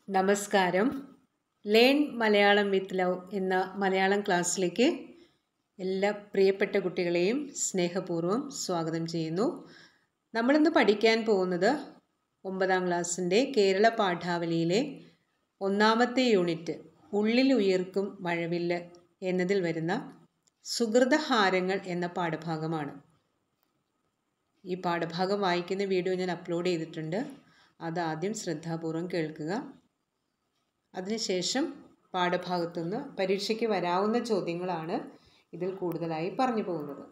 നമസ്കാരം. Learn Malayalam with love എന്ന മലയാളം ക്ലാസ്സിലേക്ക് എല്ലാ പ്രിയപ്പെട്ട കുട്ടികളെയും സ്നേഹപൂർവ്വം സ്വാഗതം ചെയ്യുന്നു. നമ്മളിന്ന് പഠിക്കാൻ പോകുന്നത് 9ാം ക്ലാസ്സിൻ്റെ കേരള പാഠാവലിയിലെ 1ാമത്തെ യൂണിറ്റ് ഉള്ളിൽ ഉയർക്കും മഴവില്ല് എന്നതിൽ വരുന്ന സുഹൃതഹാരങ്ങൾ എന്ന പാഠഭാഗമാണ്. ഈ പാഠഭാഗം വായിക്കുന്ന വീഡിയോ ഞാൻ അപ്ലോഡ് ചെയ്തിട്ടുണ്ട്. അതാദ്യം ശ്രദ്ധാപൂർവം കേൾക്കുക. അതിനുശേഷം പാഠഭാഗത്തുനിന്ന് പരീക്ഷയ്ക്ക് വരാവുന്ന ചോദ്യങ്ങളാണ് ഇതിൽ കൂടുതലായി പറഞ്ഞു പോകുന്നത്.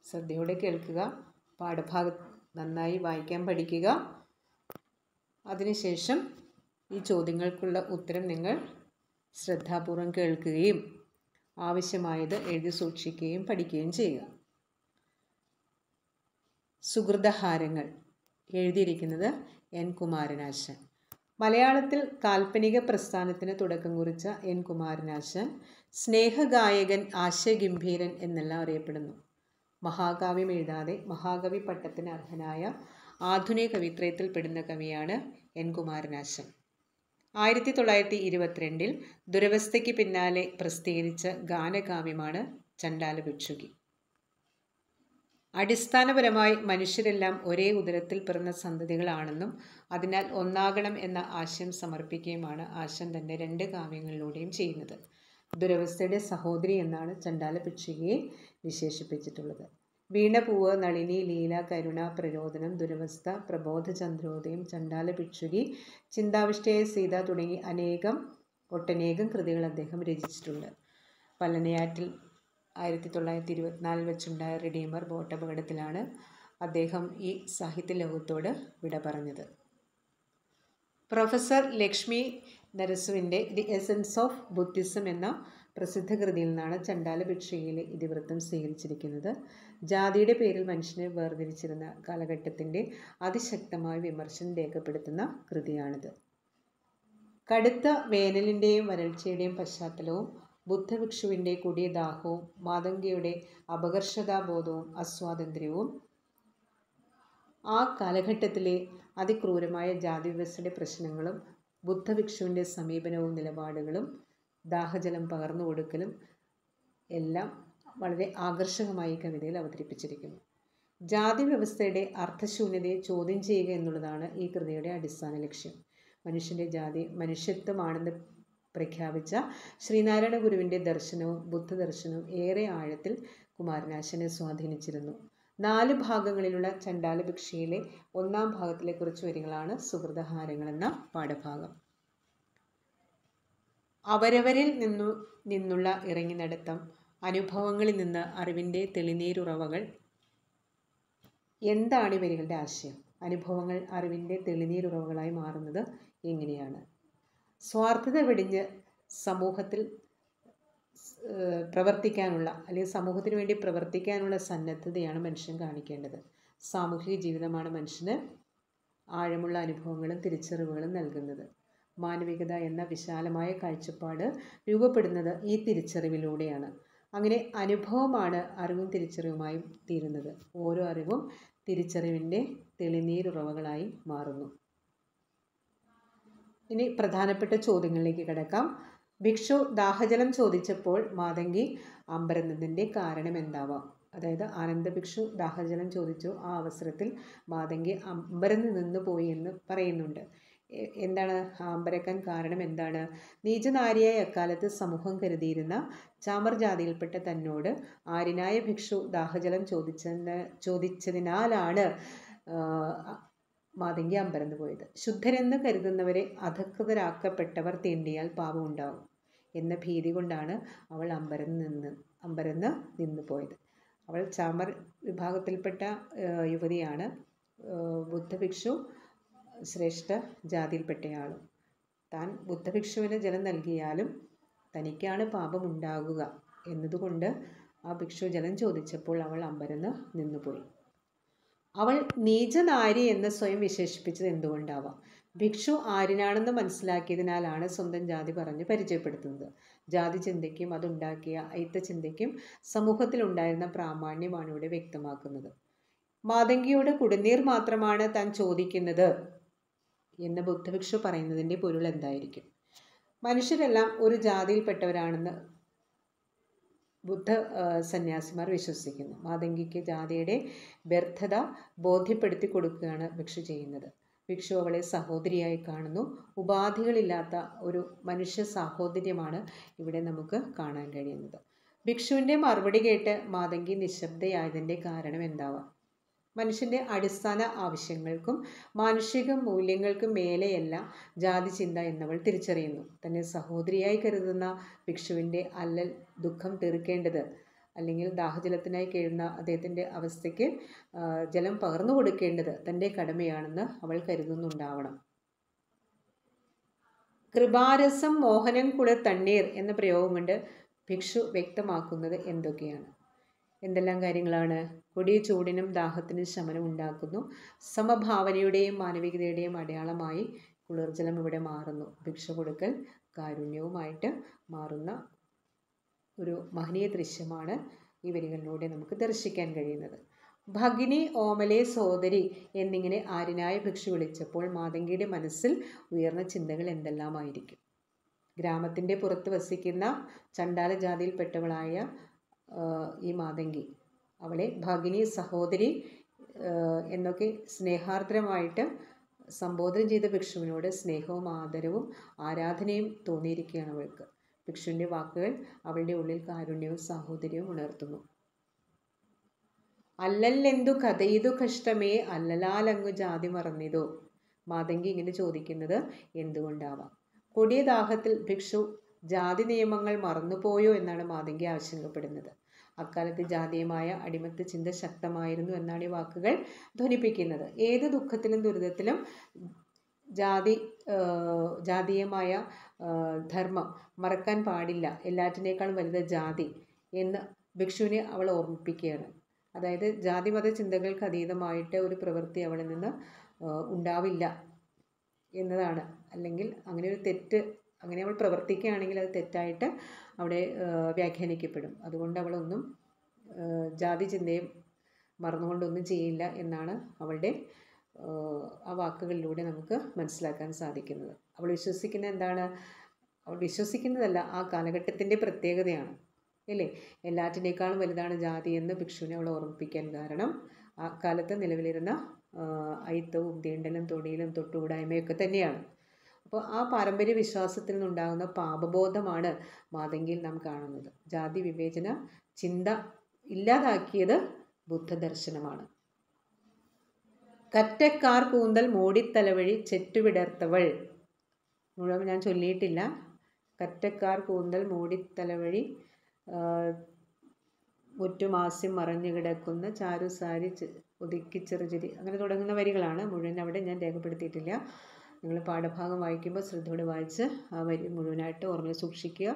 ശ്രദ്ധയോടെ കേൾക്കുക, പാഠഭാഗം നന്നായി വായിക്കാൻ പഠിക്കുക. അതിനുശേഷം ഈ ചോദ്യങ്ങൾക്കുള്ള ഉത്തരം നിങ്ങൾ ശ്രദ്ധാപൂർവം കേൾക്കുകയും ആവശ്യമായത് എഴുതി സൂക്ഷിക്കുകയും പഠിക്കുകയും ചെയ്യുക. സുഹൃതഹാരങ്ങൾ എഴുതിയിരിക്കുന്നത് എൻ കുമാരനാശാൻ. മലയാളത്തിൽ കാൽപ്പനിക പ്രസ്ഥാനത്തിന് തുടക്കം കുറിച്ച എൻ കുമാരനാശാൻ സ്നേഹഗായകൻ, ആശയഗംഭീരൻ എന്നെല്ലാം അറിയപ്പെടുന്നു. മഹാകാവ്യം എഴുതാതെ മഹാകവി പട്ടത്തിന് അർഹനായ ആധുനിക കവിത്രയത്തിൽ പെടുന്ന കവിയാണ് എൻ കുമാരനാശാൻ. 1922 ദുരവസ്ഥയ്ക്ക് പിന്നാലെ പ്രസിദ്ധീകരിച്ച ഗാനകാവ്യമാണ് ചണ്ഡാലഭിക്ഷുകി. അടിസ്ഥാനപരമായി മനുഷ്യരെല്ലാം ഒരേ ഉദരത്തിൽ പിറന്ന സന്തതികളാണെന്നും അതിനാൽ ഒന്നാകണം എന്ന ആശയം സമർപ്പിക്കുകയുമാണ് ആശാൻ തൻ്റെ 2 കാവ്യങ്ങളിലൂടെയും ചെയ്യുന്നത്. ദുരവസ്ഥയുടെ സഹോദരി എന്നാണ് ചണ്ഡാലഭിക്ഷുകിയെ വിശേഷിപ്പിച്ചിട്ടുള്ളത്. വീണപൂവ്, നളിനി, ലീല, കരുണ, പ്രരോദനം, ദുരവസ്ഥ, പ്രബോധചന്ദ്രോദയം, ചണ്ഡാലഭിക്ഷുകി, ചിന്താവിഷ്ടയായ സീത തുടങ്ങി ഒട്ടനേകം കൃതികൾ അദ്ദേഹം രചിച്ചിട്ടുണ്ട്. പല്ലനയാറ്റിൽ 1924 വെച്ചുണ്ടായ റിഡീമർ ബോട്ടപകടത്തിലാണ് അദ്ദേഹം ഈ സാഹിത്യ ലോകത്തോട് വിട പറഞ്ഞത്. പ്രൊഫസർ ലക്ഷ്മി നരസുവിൻ്റെ ദി എസൻസ് ഓഫ് ബുദ്ധിസം എന്ന പ്രസിദ്ധ കൃതിയിൽ നിന്നാണ് ചണ്ഡാലഭിക്ഷുകിയിലെ ഇതിവൃത്തം സ്വീകരിച്ചിരിക്കുന്നത്. ജാതിയുടെ പേരിൽ മനുഷ്യനെ വേർതിരിച്ചിരുന്ന കാലഘട്ടത്തിൻ്റെ അതിശക്തമായ വിമർശനം രേഖപ്പെടുത്തുന്ന കൃതിയാണിത്. കടുത്ത വേനലിൻ്റെയും വരൾച്ചയുടെയും പശ്ചാത്തലവും ബുദ്ധഭിക്ഷുവിൻ്റെ കൊടിയ ദാഹവും മാതംഗിയുടെ അപകർഷതാബോധവും അസ്വാതന്ത്ര്യവും ആ കാലഘട്ടത്തിലെ അതിക്രൂരമായ ജാതി വ്യവസ്ഥയുടെ പ്രശ്നങ്ങളും ബുദ്ധഭിക്ഷുവിൻ്റെ സമീപനവും നിലപാടുകളും ദാഹജലം പകർന്നു കൊടുക്കലും എല്ലാം വളരെ ആകർഷകമായി കവിതയിൽ അവതരിപ്പിച്ചിരിക്കുന്നു. ജാതി വ്യവസ്ഥയുടെ അർത്ഥശൂന്യതയെ ചോദ്യം ചെയ്യുക എന്നുള്ളതാണ് ഈ കൃതിയുടെ അടിസ്ഥാന ലക്ഷ്യം. മനുഷ്യൻ്റെ ജാതി മനുഷ്യത്വമാണെന്ന് പ്രഖ്യാപിച്ച ശ്രീനാരായണ ഗുരുവിൻ്റെ ദർശനവും ബുദ്ധദർശനവും ഏറെ ആഴത്തിൽ കുമാരനാശാനെ സ്വാധീനിച്ചിരുന്നു. 4 ഭാഗങ്ങളിലുള്ള ചണ്ഡാലഭിക്ഷയിലെ 1ാം ഭാഗത്തിലെ കുറച്ച് വരികളാണ് സുഹൃതഹാരങ്ങൾ എന്ന പാഠഭാഗം. അവരവരിൽ നിന്നുള്ള ഇറങ്ങി നടത്തം, അനുഭവങ്ങളിൽ നിന്ന് അറിവിൻ്റെ തെളിനീരുറവകൾ. എന്താണ് ഈ വരികളുടെ ആശയം? അനുഭവങ്ങൾ അറിവിൻ്റെ തെളിനീരുറവകളായി മാറുന്നത് എങ്ങനെയാണ്? സ്വാർത്ഥത വെടിഞ്ഞ് സമൂഹത്തിൽ പ്രവർത്തിക്കാനുള്ള അല്ലെങ്കിൽ സമൂഹത്തിന് വേണ്ടി പ്രവർത്തിക്കാനുള്ള സന്നദ്ധതയാണ് മനുഷ്യൻ കാണിക്കേണ്ടത്. സാമൂഹിക ജീവിതമാണ് മനുഷ്യന് ആഴമുള്ള അനുഭവങ്ങളും തിരിച്ചറിവുകളും നൽകുന്നത്. മാനവികത എന്ന വിശാലമായ കാഴ്ചപ്പാട് രൂപപ്പെടുന്നത് ഈ തിരിച്ചറിവിലൂടെയാണ്. അങ്ങനെ അനുഭവമാണ് അറിവും തിരിച്ചറിവുമായും തീരുന്നത്. ഓരോ അറിവും തിരിച്ചറിവിൻ്റെ തെളിനീരുറവകളായി മാറുന്നു. ഇനി പ്രധാനപ്പെട്ട ചോദ്യങ്ങളിലേക്ക് കിടക്കാം. ഭിക്ഷു ദാഹജലം ചോദിച്ചപ്പോൾ മാതംഗി അമ്പരന്നതിൻ്റെ കാരണം എന്താവാം? അതായത് ആനന്ദഭിക്ഷു ദാഹജലം ചോദിച്ചു. ആ അവസരത്തിൽ മാതംഗി അമ്പരന്ന് നിന്ന് പോയി എന്ന് പറയുന്നുണ്ട്. എന്താണ് അമ്പരക്കാൻ കാരണം? എന്താണ്? നീചനാരിയായ അക്കാലത്ത് സമൂഹം കരുതിയിരുന്ന ചാമർ ജാതിയിൽപ്പെട്ട തന്നോട് ആര്യനായ ഭിക്ഷു ദാഹജലം ചോദിച്ചതിനാലാണ് മാതംഗി അമ്പരന്ന് പോയത്. ശുദ്ധരെന്ന് കരുതുന്നവരെ അധകൃതരാക്കപ്പെട്ടവർ തീണ്ടിയാൽ പാപമുണ്ടാകും എന്ന ഭീതി കൊണ്ടാണ് അവൾ അമ്പരന്ന് നിന്ന് പോയത്. അവൾ ചാമർ വിഭാഗത്തിൽപ്പെട്ട യുവതിയാണ്. ബുദ്ധഭിക്ഷു ശ്രേഷ്ഠ ജാതിയിൽപ്പെട്ടയാളും. താൻ ബുദ്ധഭിക്ഷുവിന് ജലം നൽകിയാലും തനിക്കാണ് പാപമുണ്ടാകുക എന്നതുകൊണ്ട് ആ ഭിക്ഷു ജലം ചോദിച്ചപ്പോൾ അവൾ അമ്പരന്ന് നിന്നുപോയി. അവൾ നീചനാരി എന്ന് സ്വയം വിശേഷിപ്പിച്ചത് എന്തുകൊണ്ടാവാം? ഭിക്ഷു ആര്യനാണെന്ന് മനസ്സിലാക്കിയതിനാലാണ് സ്വന്തം ജാതി പറഞ്ഞ് പരിചയപ്പെടുത്തുന്നത്. ജാതി ചിന്തയ്ക്കും അതുണ്ടാക്കിയ അയിത്തചിന്തയ്ക്കും സമൂഹത്തിലുണ്ടായിരുന്ന പ്രാമാണ്യമാണ് ഇവിടെ വ്യക്തമാക്കുന്നത്. മാതംഗിയോട് കുടിനീർ മാത്രമാണ് താൻ ചോദിക്കുന്നത് എന്ന് ബുദ്ധഭിക്ഷു പറയുന്നതിൻ്റെ പൊരുൾ എന്തായിരിക്കും? മനുഷ്യരെല്ലാം ഒരു ജാതിയിൽപ്പെട്ടവരാണെന്ന് ബുദ്ധ സന്യാസിമാർ വിശ്വസിക്കുന്നു. മാതംഗിക്ക് ജാതിയുടെ വ്യർത്ഥത ബോധ്യപ്പെടുത്തി കൊടുക്കുകയാണ് ഭിക്ഷു ചെയ്യുന്നത്. ഭിക്ഷു അവളെ സഹോദരിയായി കാണുന്നു. ഉപാധികളില്ലാത്ത ഒരു മനുഷ്യ സാഹോദര്യമാണ് ഇവിടെ നമുക്ക് കാണാൻ കഴിയുന്നത്. ഭിക്ഷുവിൻ്റെ മറുപടി കേട്ട് മാതംഗി നിശബ്ദയായതിൻ്റെ കാരണം എന്താവാം? മനുഷ്യൻ്റെ അടിസ്ഥാന ആവശ്യങ്ങൾക്കും മാനുഷിക മൂല്യങ്ങൾക്കും മേലെയല്ല ജാതി ചിന്ത എന്നവൾ തിരിച്ചറിയുന്നു. തന്നെ സഹോദരിയായി കരുതുന്ന ഭിക്ഷുവിൻ്റെ അല്ലൽ ദുഃഖം തീർക്കേണ്ടത്, അല്ലെങ്കിൽ ദാഹജലത്തിനായി കേഴുന്ന അദ്ദേഹത്തിൻ്റെ അവസ്ഥയ്ക്ക് ജലം പകർന്നു കൊടുക്കേണ്ടത് തൻ്റെ കടമയാണെന്ന് അവൾ കരുതുന്നുണ്ടാവണം. കൃപാരസം മോഹനം കുളിർ തണ്ണീർ എന്ന പ്രയോഗം കൊണ്ട് ഭിക്ഷു വ്യക്തമാക്കുന്നത് എന്തൊക്കെയാണ്? എന്തെല്ലാം കാര്യങ്ങളാണ്? കൊടിയ ചൂടിനും ദാഹത്തിനും ശമനം ഉണ്ടാക്കുന്നു. സമഭാവനയുടെയും മാനവികതയുടെയും അടയാളമായി കുളിർജലം ഇവിടെ മാറുന്നു. ഭിക്ഷ കൊടുക്കൽ കാരുണ്യവുമായിട്ട് മാറുന്ന ഒരു മഹനീയ ദൃശ്യമാണ് ഈ വരികളിലൂടെ നമുക്ക് ദർശിക്കാൻ കഴിയുന്നത്. ഭഗിനി, ഓമലെ, സോദരി എന്നിങ്ങനെ ആര്യനായ ഭിക്ഷു വിളിച്ചപ്പോൾ മാതംഗിയുടെ മനസ്സിൽ ഉയർന്ന ചിന്തകൾ എന്തെല്ലാമായിരിക്കും? ഗ്രാമത്തിൻ്റെ പുറത്ത് വസിക്കുന്ന ചണ്ടാല ജാതിയിൽപ്പെട്ടവളായ ഈ മാതംഗി അവളെ ഭഗിനി, സഹോദരി എന്നൊക്കെ സ്നേഹാർദ്രമായിട്ട് സംബോധന ചെയ്ത ഭിക്ഷുവിനോട് സ്നേഹവും ആദരവും ആരാധനയും തോന്നിയിരിക്കുകയാണ് അവൾക്ക്. ഭിക്ഷുവിൻ്റെ വാക്കുകൾ അവളുടെ ഉള്ളിൽ കാരുണ്യവും സാഹോദര്യവും ഉണർത്തുന്നു. അല്ലല്ലെന്തു കഥയിതു കഷ്ടമേ അല്ലലാലങ്ങു ജാതി മറന്നിതോ. മാതംഗി ഇങ്ങനെ ചോദിക്കുന്നത് എന്തുകൊണ്ടാവാം? കൊടിയ ദാഹത്തിൽ ഭിക്ഷു ജാതി നിയമങ്ങൾ മറന്നുപോയോ എന്നാണ് മാതംഗി ആശങ്കപ്പെടുന്നത്. അക്കാലത്ത് ജാതീയമായ അടിമത്ത ചിന്ത ശക്തമായിരുന്നു എന്നാണ് ഈ വാക്കുകൾ ധ്വനിപ്പിക്കുന്നത്. ഏത് ദുഃഖത്തിലും ദുരിതത്തിലും ജാതീയമായ ധർമ്മം മറക്കാൻ പാടില്ല, എല്ലാറ്റിനേക്കാളും വലുത് ജാതി എന്ന് ഭിക്ഷുവിനെ അവൾ ഓർമ്മിപ്പിക്കുകയാണ്. അതായത് ജാതി മത ചിന്തകൾക്ക് അതീതമായിട്ട് ഒരു പ്രവൃത്തി അവളിൽ നിന്ന് ഉണ്ടാവില്ല എന്നതാണ്. അല്ലെങ്കിൽ അങ്ങനെ ഒരു തെറ്റ്, അങ്ങനെ അവൾ പ്രവർത്തിക്കുകയാണെങ്കിൽ അത് തെറ്റായിട്ട് അവിടെ വ്യാഖ്യാനിക്കപ്പെടും. അതുകൊണ്ട് അവളൊന്നും ജാതി ചിന്തയും മറന്നുകൊണ്ടൊന്നും ചെയ്യില്ല എന്നാണ് അവളുടെ ആ വാക്കുകളിലൂടെ നമുക്ക് മനസ്സിലാക്കാൻ സാധിക്കുന്നത്. അവൾ വിശ്വസിക്കുന്നത് എന്താണ്? അവൾ വിശ്വസിക്കുന്നതല്ല, ആ കാലഘട്ടത്തിൻ്റെ പ്രത്യേകതയാണ് അല്ലേ. എല്ലാറ്റിനേക്കാളും വലുതാണ് ജാതി എന്ന് ഭിക്ഷുവിനെ അവൾ ഓർമ്മിപ്പിക്കാൻ കാരണം ആ കാലത്ത് നിലവിലിരുന്ന അയിത്തവും തീണ്ടലും തൊടിയിലും തൊട്ടുകൂടായ്മയൊക്കെ തന്നെയാണ്. അപ്പോൾ ആ പാരമ്പര്യ വിശ്വാസത്തിൽ നിന്നുണ്ടാകുന്ന പാപബോധമാണ് മാതംഗിയിൽ നാം കാണുന്നത്. ജാതി വിവേചന ചിന്ത ഇല്ലാതാക്കിയത് ബുദ്ധദർശനമാണ്. കറ്റക്കാർ കൂന്തൽ മൂടിത്തലവഴി ചെറ്റുവിടർത്തവൾ. മുഴുവൻ ഞാൻ ചൊല്ലിയിട്ടില്ല. കറ്റക്കാർ കൂന്തൽ മൂടിത്തലവഴി മുറ്റുമാസ്യം മറഞ്ഞു കിടക്കുന്ന ചാരുസാരി ഒതുക്കി ചെറുചിരി, അങ്ങനെ തുടങ്ങുന്ന വരികളാണ്. മുഴുവൻ അവിടെ ഞാൻ രേഖപ്പെടുത്തിയിട്ടില്ല. നിങ്ങൾ പാഠഭാഗം വായിക്കുമ്പോൾ ശ്രദ്ധയോടെ വായിച്ച് ആ വരി മുഴുവനായിട്ട് ഓർമ്മയിൽ സൂക്ഷിക്കുക,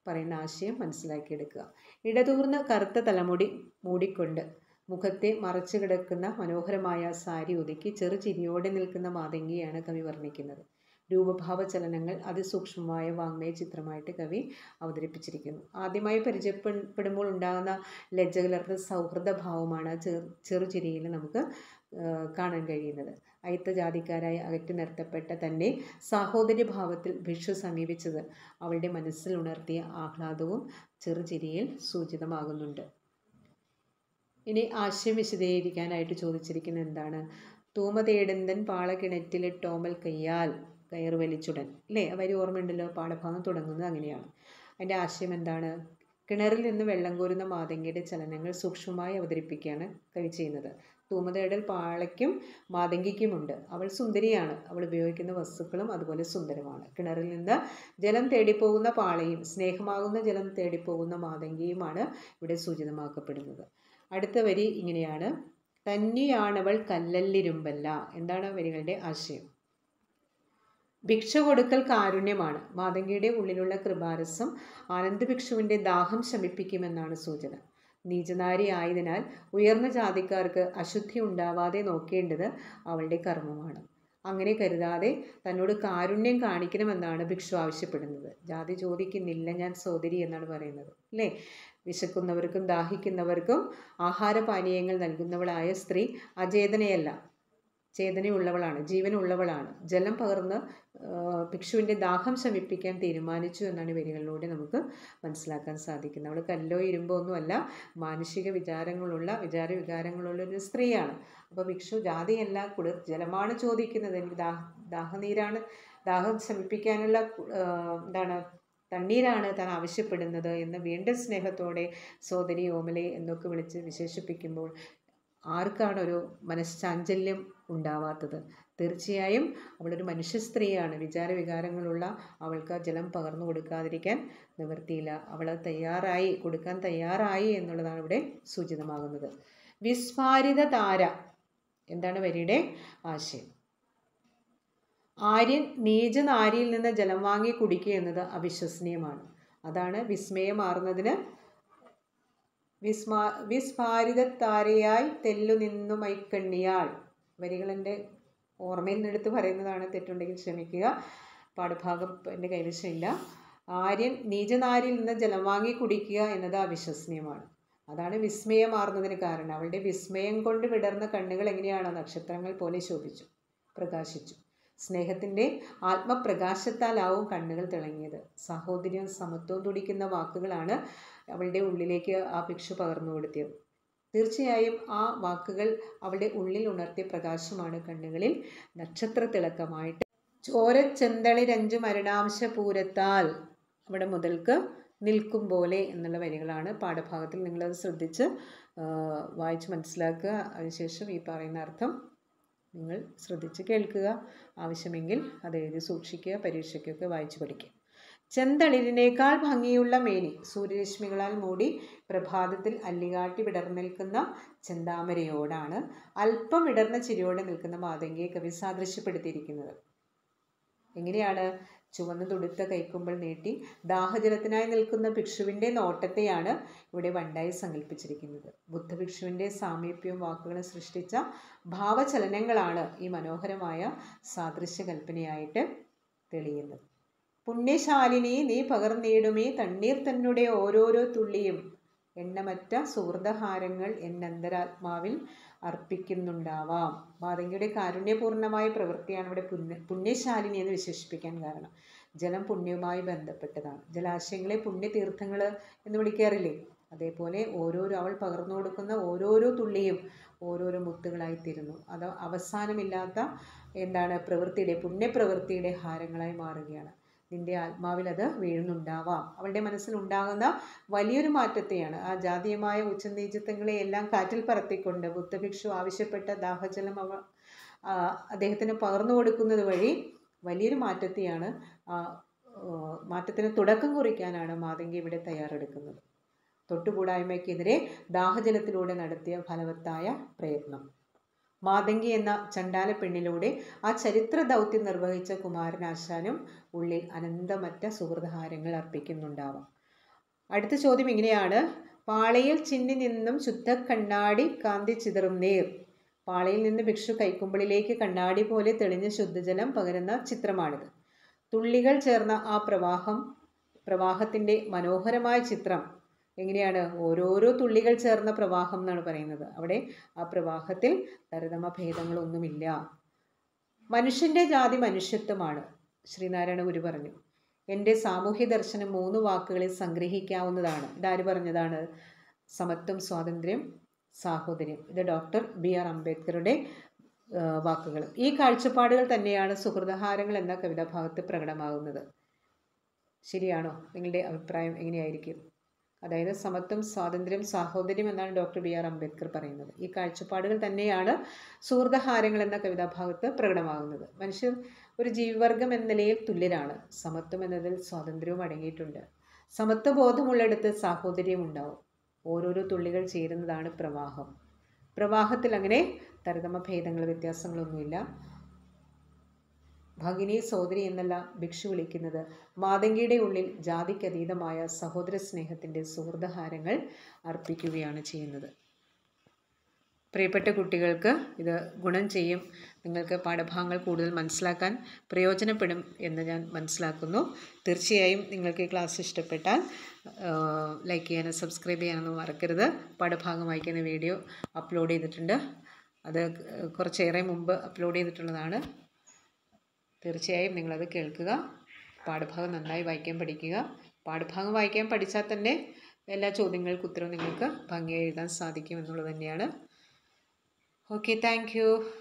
പറയുന്ന ആശയം മനസ്സിലാക്കിയെടുക്കുക. ഇടതൂർന്ന കറുത്ത തലമുടി മൂടിക്കൊണ്ട് മുഖത്തെ മറച്ചു കിടക്കുന്ന മനോഹരമായ സാരി ഒതുക്കി ചെറുചിരിയോടെ നിൽക്കുന്ന മാതംഗിയാണ് കവി വർണ്ണിക്കുന്നത്. രൂപഭാവ ചലനങ്ങൾ അതിസൂക്ഷ്മമായ വാങ്മയ ചിത്രമായിട്ട് കവി അവതരിപ്പിച്ചിരിക്കുന്നു. ആദ്യമായി പരിചയപ്പെടുമ്പോൾ ഉണ്ടാകുന്ന ലജ്ജ കലർന്ന സൗഹൃദ ഭാവമാണ് ചെറുചിരിയിൽ നമുക്ക് കാണാൻ കഴിയുന്നത്. അയിത്ത ജാതിക്കാരായി അകറ്റി നിർത്തപ്പെട്ട തന്നെ സാഹോദര്യഭാവത്തിൽ ഭിക്ഷു സമീപിച്ചത് അവളുടെ മനസ്സിൽ ഉണർത്തിയ ആഹ്ലാദവും ചെറുചിരിയിൽ സൂചിതമാകുന്നുണ്ട്. ഇനി ആശയം വിശദീകരിക്കാനായിട്ട് ചോദിച്ചിരിക്കുന്നത് എന്താണ്? തൂമ തേടുന്തൻ പാളക്കിണറ്റിലിട്ടോമൽ കയ്യാൽ കയറ് വലിച്ചുടൻ, അല്ലേ? വരി ഓർമ്മയുണ്ടല്ലോ. പാഠഭാഗം തുടങ്ങുന്നത് അങ്ങനെയാണ്. അതിൻ്റെ ആശയം എന്താണ്? കിണറിൽ നിന്ന് വെള്ളം കോരുന്ന മാതംഗിയുടെ ചലനങ്ങൾ സൂക്ഷ്മമായി അവതരിപ്പിക്കുകയാണ് കവി ചെയ്യുന്നത്. തൂമ തേടൽ പാളയ്ക്കും മാതംഗിക്കുമുണ്ട്. അവൾ സുന്ദരിയാണ്, അവൾ ഉപയോഗിക്കുന്ന വസ്തുക്കളും അതുപോലെ സുന്ദരമാണ്. കിണറിൽ നിന്ന് ജലം തേടിപ്പോകുന്ന പാളയും സ്നേഹമാകുന്ന ജലം തേടിപ്പോകുന്ന മാതംഗിയുമാണ് ഇവിടെ സൂചിതമാക്കപ്പെടുന്നത്. അടുത്ത വരി ഇങ്ങനെയാണ്: തന്നെയാണവൾ കല്ലല്ലിരുമ്പല്ല. എന്താണ് വരികളുടെ ആശയം? ഭിക്ഷ കൊടുക്കൽ കാരുണ്യമാണ്. മാതംഗിയുടെ ഉള്ളിലുള്ള കൃപാരസം ആനന്ദഭിക്ഷുവിൻ്റെ ദാഹം ശമിപ്പിക്കുമെന്നാണ് സൂചന. നീചനാരി ആയതിനാൽ ഉയർന്ന ജാതിക്കാർക്ക് അശുദ്ധി ഉണ്ടാവാതെ നോക്കേണ്ടത് അവളുടെ കർമ്മമാണ്. അങ്ങനെ കരുതാതെ തന്നോട് കാരുണ്യം കാണിക്കണമെന്നാണ് ഭിക്ഷു ആവശ്യപ്പെടുന്നത്. ജാതി ചോദിക്കുന്നില്ല ഞാൻ സോദരി എന്നാണ് പറയുന്നത്, അല്ലേ? വിശക്കുന്നവർക്കും ദാഹിക്കുന്നവർക്കും ആഹാരപാനീയങ്ങൾ നൽകുന്നവളായ സ്ത്രീ അചേതനയല്ല, ചേതനയുള്ളവളാണ്, ജീവനുള്ളവളാണ്. ജലം പകർന്ന് ഭിക്ഷുവിൻ്റെ ദാഹം ശമിപ്പിക്കാൻ തീരുമാനിച്ചു എന്നാണ് ഈ വരികളിലൂടെ നമുക്ക് മനസ്സിലാക്കാൻ സാധിക്കുന്നത്. അവൾ കല്ലോ ഇരുമ്പോ ഒന്നുമല്ല, മാനുഷിക വികാരങ്ങളുള്ള ഒരു സ്ത്രീയാണ്. അപ്പോൾ ഭിക്ഷു ജാതിയല്ല, കുളിർ ജലമാണ് ചോദിക്കുന്നത്. എനിക്ക് ദാഹനീരാണ്, ദാഹം ശമിപ്പിക്കാനുള്ള തണ്ണീരാണ് താൻ ആവശ്യപ്പെടുന്നത് എന്ന് വീണ്ടും സ്നേഹത്തോടെ സോദരി ഓമലെ എന്നൊക്കെ വിളിച്ച് വിശേഷിപ്പിക്കുമ്പോൾ ആർക്കാണൊരു മനഃശാഞ്ചല്യം ഉണ്ടാവാത്തത്? തീർച്ചയായും അവളൊരു മനുഷ്യ സ്ത്രീയാണ്. വികാരങ്ങളുള്ള അവൾക്ക് ജലം പകർന്നു കൊടുക്കാതിരിക്കാൻ നിവൃത്തിയില്ല. അവൾ കൊടുക്കാൻ തയ്യാറായി എന്നുള്ളതാണ് ഇവിടെ സൂചിതമാകുന്നത്. വിസ്ഫാരിത താര എന്താണ് വരിയുടെ ആശയം? ആര്യൻ നീചനാരിയിൽ നിന്ന് ജലം വാങ്ങി കുടിക്കുക എന്നത് അവിശ്വസനീയമാണ്. അതാണ് വിസ്മയമാർന്നതിന് വിസ്ഫാരിതത്താരയായി തെല്ലു നിന്നു മൈക്കണ്ണിയാൾ. വരികളെൻ്റെ ഓർമ്മയിൽ നിന്നെടുത്ത് പറയുന്നതാണ്, തെറ്റുണ്ടെങ്കിൽ ക്ഷമിക്കുക. പാഠഭാഗം എൻ്റെ കൈവശമില്ല. ആര്യൻ നീചനാരിയിൽ നിന്ന് ജലം വാങ്ങി കുടിക്കുക എന്നത് അവിശ്വസനീയമാണ്. അതാണ് വിസ്മയമാർന്നതിന് കാരണം. അവളുടെ വിസ്മയം കൊണ്ട് വിടർന്ന കണ്ണുകൾ എങ്ങനെയാണ്? നക്ഷത്രങ്ങൾ പോലെ ശോഭിച്ചു, പ്രകാശിച്ചു. സ്നേഹത്തിൻ്റെ ആത്മപ്രകാശത്താലാവും കണ്ണുകൾ തിളങ്ങിയത്. സഹോദര്യവും സമത്വവും തുടിക്കുന്ന വാക്കുകളാണ് അവളുടെ ഉള്ളിലേക്ക് ആ ഭിക്ഷു പകർന്നു കൊടുത്തത്. തീർച്ചയായും ആ വാക്കുകൾ അവളുടെ ഉള്ളിൽ ഉണർത്തിയ പ്രകാശമാണ് കണ്ണുകളിൽ നക്ഷത്ര തിളക്കമായിട്ട്. ചോരച്ചെന്തളിരഞ്ചു മരണാംശ പൂരത്താൽ അവിടെ മുതൽക്ക് നിൽക്കും പോലെ എന്നുള്ള വരികളാണ് പാഠഭാഗത്തിൽ. നിങ്ങളത് ശ്രദ്ധിച്ച് വായിച്ച് മനസ്സിലാക്കുക. അതിനുശേഷം ഈ പറയുന്ന അർത്ഥം നിങ്ങൾ ശ്രദ്ധിച്ച് കേൾക്കുക. ആവശ്യമെങ്കിൽ അത് എഴുതി സൂക്ഷിക്കുക. പരീക്ഷയ്ക്കൊക്കെ വായിച്ച് പഠിക്കുക. ചെന്തളിരിനേക്കാൾ ഭംഗിയുള്ള മേനി, സൂര്യരശ്മികളാൽ മൂടി പ്രഭാതത്തിൽ അല്ലികാട്ടി വിടർന്നിൽക്കുന്ന ചെന്താമരയോടാണ് അല്പം വിടർന്ന ചിരിയോടെ നിൽക്കുന്ന മാതംഗിയെ കവി സാദൃശ്യപ്പെടുത്തിയിരിക്കുന്നത്. എങ്ങനെയാണ്? ചുവന്നു തുടുത്ത കൈക്കുമ്പിൾ നീട്ടി ദാഹജലത്തിനായി നിൽക്കുന്ന ഭിക്ഷുവിൻ്റെ നോട്ടത്തെയാണ് ഇവിടെ വണ്ടായി സങ്കല്പിച്ചിരിക്കുന്നത്. ബുദ്ധഭിക്ഷുവിൻ്റെ സാമീപ്യവും വാക്കുകളും സൃഷ്ടിച്ച ഭാവചലനങ്ങളാണ് ഈ മനോഹരമായ സാദൃശ്യകൽപ്പനയായിട്ട് തെളിയുന്നത്. പുണ്യശാലിനി നീ പകർന്നിടുമേ തണ്ണീർ തന്നെ ഓരോരോ തുള്ളിയും, എണ്ണമറ്റ സുഹൃതഹാരങ്ങൾ എന്നന്തരാത്മാവിൽ അർപ്പിക്കുന്നുണ്ടാവാം. മാതംഗിയുടെ കാരുണ്യപൂർണമായ പ്രവൃത്തിയാണ് ഇവിടെ പുണ്യശാലിനി എന്ന് വിശേഷിപ്പിക്കാൻ കാരണം. ജലം പുണ്യവുമായി ബന്ധപ്പെട്ടതാണ്. ജലാശയങ്ങളെ പുണ്യതീർത്ഥങ്ങൾ എന്ന് വിളിക്കാറില്ലേ? അതേപോലെ അവൾ പകർന്നു കൊടുക്കുന്ന ഓരോരോ തുള്ളിയും ഓരോരോ മുത്തുകളായിത്തീരുന്നു. അത് അവസാനമില്ലാത്ത പുണ്യപ്രവൃത്തിയുടെ ഹാരങ്ങളായി മാറുകയാണ്. നിന്റെ ആത്മാവിൽ അത് വീഴുന്നുണ്ടാവാം. അവളുടെ മനസ്സിലുണ്ടാകുന്ന വലിയൊരു മാറ്റത്തെയാണ് ആ ജാതീയമായ ഉച്ചനീചത്വങ്ങളെ എല്ലാം കാറ്റിൽ പറത്തിക്കൊണ്ട് ബുദ്ധഭിക്ഷു ആവശ്യപ്പെട്ട ദാഹജലം അദ്ദേഹത്തിന് പകർന്നു കൊടുക്കുന്നത് വഴി വലിയൊരു മാറ്റത്തിന് തുടക്കം കുറിക്കാനാണ് മാതംഗി ഇവിടെ തയ്യാറെടുക്കുന്നത്. തൊട്ടുകൂടായ്മയ്ക്കെതിരെ ദാഹജലത്തിലൂടെ നടത്തിയ ഫലവത്തായ പ്രയത്നം. മാതംഗി എന്ന ചണ്ടാല പെണ്ണിലൂടെ ആ ചരിത്ര ദൗത്യം നിർവഹിച്ച കുമാരനാശാനും ഉള്ളിൽ അനന്തമറ്റ സുഹൃതഹാരങ്ങൾ അർപ്പിക്കുന്നുണ്ടാവാം. അടുത്ത ചോദ്യം ഇങ്ങനെയാണ്: പാളയിൽ ചിന്നി നിന്നും ശുദ്ധ കണ്ണാടി കാന്തി ചിതറും നേർ. പാളയിൽ നിന്ന് ഭിക്ഷു കൈക്കുമ്പിളിലേക്ക് കണ്ണാടി പോലെ തെളിഞ്ഞ ശുദ്ധജലം പകരുന്ന ചിത്രമാണിത്. തുള്ളികൾ ചേർന്ന ആ പ്രവാഹത്തിൻ്റെ മനോഹരമായ ചിത്രം എങ്ങനെയാണ്? ഓരോരോ തുള്ളികൾ ചേർന്ന പ്രവാഹം എന്നാണ് പറയുന്നത്. അവിടെ ആ പ്രവാഹത്തിൽ തരതമ ഭേദങ്ങളൊന്നുമില്ല. മനുഷ്യൻ്റെ ജാതി മനുഷ്യത്വമാണ്. ശ്രീനാരായണ ഗുരു പറഞ്ഞു. എൻ്റെ സാമൂഹ്യ ദർശനം 3 വാക്കുകളിൽ സംഗ്രഹിക്കാവുന്നതാണ്. ഇതാര് പറഞ്ഞതാണ്? സമത്വം, സ്വാതന്ത്ര്യം, സാഹോദര്യം. ഇത് ഡോക്ടർ BR അംബേദ്കറുടെ വാക്കുകൾ. ഈ കാഴ്ചപ്പാടുകൾ തന്നെയാണ് സുഹൃതഹാരങ്ങൾ എന്ന കവിതാഭാഗത്ത് പ്രകടമാകുന്നത്. ശരിയാണോ? നിങ്ങളുടെ അഭിപ്രായം എങ്ങനെയായിരിക്കും? അതായത് സമത്വം, സ്വാതന്ത്ര്യം, സാഹോദര്യം എന്നാണ് ഡോക്ടർ BR അംബേദ്കർ പറയുന്നത്. ഈ കാഴ്ചപ്പാടുകൾ തന്നെയാണ് സുഹൃതഹാരങ്ങൾ എന്ന കവിതാഭാഗത്ത് പ്രകടമാകുന്നത്. മനുഷ്യർ ഒരു ജീവിവർഗം എന്ന നിലയിൽ തുല്യരാണ്. സമത്വം എന്നതിൽ സ്വാതന്ത്ര്യവും അടങ്ങിയിട്ടുണ്ട്. സമത്വബോധമുള്ളിടത്ത് സാഹോദര്യം ഉണ്ടാവും. ഓരോരോ തുള്ളികൾ ചേരുന്നതാണ് പ്രവാഹം. പ്രവാഹത്തിൽ അങ്ങനെ തരതമ ഭേദങ്ങൾ, വ്യത്യാസങ്ങളൊന്നുമില്ല. ഭഗിനി, സോദരി എന്നല്ല ഭിക്ഷു വിളിക്കുന്നത് മാതംഗിയുടെ ഉള്ളിൽ ജാതിക്കതീതമായ സഹോദര സ്നേഹത്തിൻ്റെ സുഹൃതഹാരങ്ങൾ അർപ്പിക്കുകയാണ് ചെയ്യുന്നത്. പ്രിയപ്പെട്ട കുട്ടികൾക്ക് ഇത് ഗുണം ചെയ്യും. നിങ്ങൾക്ക് പാഠഭാഗങ്ങൾ കൂടുതൽ മനസ്സിലാക്കാൻ പ്രയോജനപ്പെടും എന്ന് ഞാൻ മനസ്സിലാക്കുന്നു. തീർച്ചയായും നിങ്ങൾക്ക് ഈ ക്ലാസ് ഇഷ്ടപ്പെട്ടാൽ ലൈക്ക് ചെയ്യാനും സബ്സ്ക്രൈബ് ചെയ്യാനൊന്നും മറക്കരുത്. പാഠഭാഗം വായിക്കുന്ന വീഡിയോ അപ്ലോഡ് ചെയ്തിട്ടുണ്ട്. അത് കുറച്ചേറെ മുമ്പ് അപ്ലോഡ് ചെയ്തിട്ടുള്ളതാണ്. തീർച്ചയായും നിങ്ങളത് കേൾക്കുക. പാഠഭാഗം നന്നായി വായിക്കാൻ പഠിക്കുക. പാഠഭാഗം വായിക്കാൻ പഠിച്ചാൽ തന്നെ എല്ലാ ചോദ്യങ്ങൾക്കും ഉത്തരം നിങ്ങൾക്ക് ഭംഗിയായി എഴുതാൻ സാധിക്കും എന്നുള്ളത് തന്നെയാണ്. Okay, thank you.